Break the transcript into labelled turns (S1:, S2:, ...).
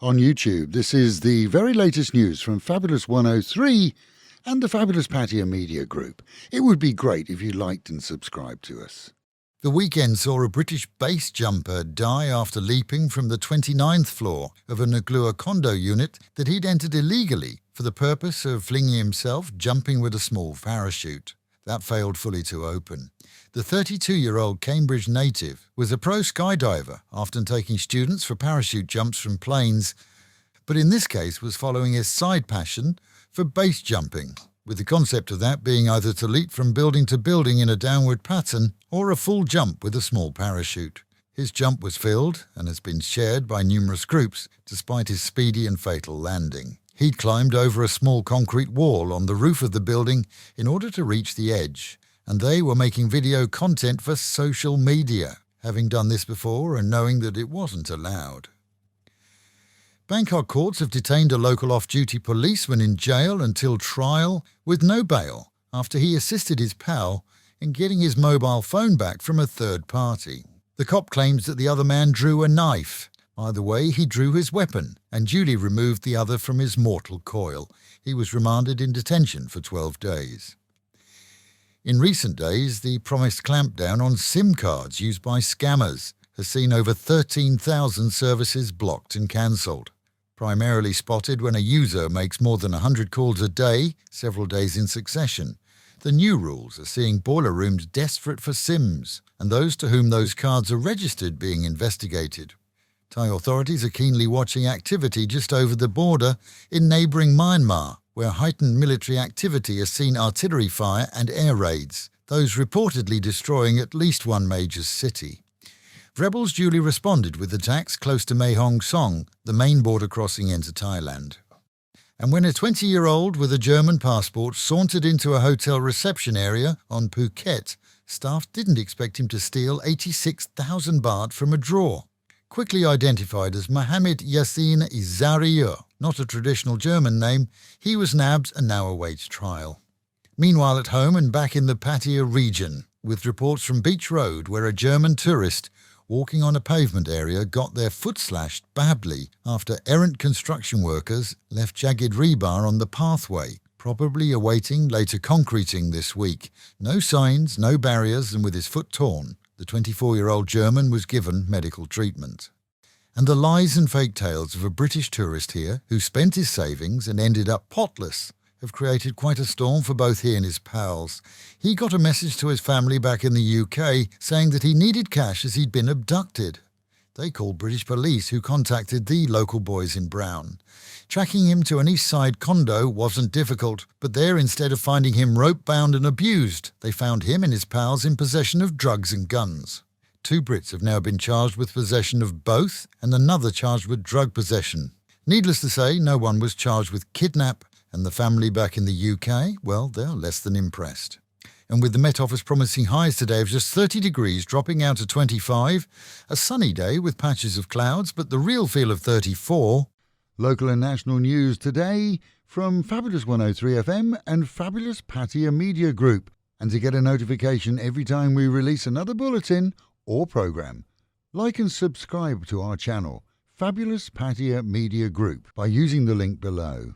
S1: on YouTube. This is the very latest news from Fabulous 103 and the Fabulous Pattaya Media Group. It would be great if you liked and subscribed to us. The weekend saw a British base jumper die after leaping from the 29th floor of a Nuklua condo unit that he'd entered illegally for the purpose of flinging himself jumping with a small parachute. That failed fully to open. The 32-year-old Cambridge native was a pro-skydiver, often taking students for parachute jumps from planes, but in this case was following his side passion for base jumping, with the concept of that being either to leap from building to building in a downward pattern or a full jump with a small parachute. His jump was filmed and has been shared by numerous groups, despite his speedy and fatal landing. He'd climbed over a small concrete wall on the roof of the building in order to reach the edge, and they were making video content for social media, having done this before and knowing that it wasn't allowed. Bangkok courts have detained a local off-duty policeman in jail until trial with no bail after he assisted his pal in getting his mobile phone back from a third party. The cop claims that the other man drew a knife. Either way, he drew his weapon and duly removed the other from his mortal coil. He was remanded in detention for 12 days. In recent days, the promised clampdown on SIM cards used by scammers has seen over 13,000 services blocked and cancelled. Primarily spotted when a user makes more than 100 calls a day, several days in succession. The new rules are seeing boiler rooms desperate for SIMs, and those to whom those cards are registered being investigated. Thai authorities are keenly watching activity just over the border in neighbouring Myanmar, where heightened military activity has seen artillery fire and air raids, those reportedly destroying at least one major city. Rebels duly responded with attacks close to Mae Hong Son, the main border crossing into Thailand. And when a 20-year-old with a German passport sauntered into a hotel reception area on Phuket, staff didn't expect him to steal 86,000 baht from a drawer. Quickly identified as Mohammed Yassin Izariyo, not a traditional German name, he was nabbed and now awaits trial. Meanwhile at home and back in the Pattaya region, with reports from Beach Road where a German tourist walking on a pavement area got their foot slashed badly after errant construction workers left jagged rebar on the pathway, probably awaiting later concreting this week. No signs, no barriers, and with his foot torn, the 24-year-old German was given medical treatment. And the lies and fake tales of a British tourist here who spent his savings and ended up potless have created quite a storm for both he and his pals. He got a message to his family back in the UK saying that he needed cash as he'd been abducted. They called British police, who contacted the local boys in brown. Tracking him to an east side condo wasn't difficult, but there, instead of finding him rope-bound and abused, they found him and his pals in possession of drugs and guns. 2 Brits have now been charged with possession of both and another charged with drug possession. Needless to say, no one was charged with kidnap, and the family back in the UK, well, they're less than impressed. And with the Met Office promising highs today of just 30 degrees dropping out to 25, a sunny day with patches of clouds, but the real feel of 34. Local and national news today from Fabulous 103 FM and Fabulous Pattaya Media Group. And to get a notification every time we release another bulletin or programme, like and subscribe to our channel, Fabulous Pattaya Media Group, by using the link below.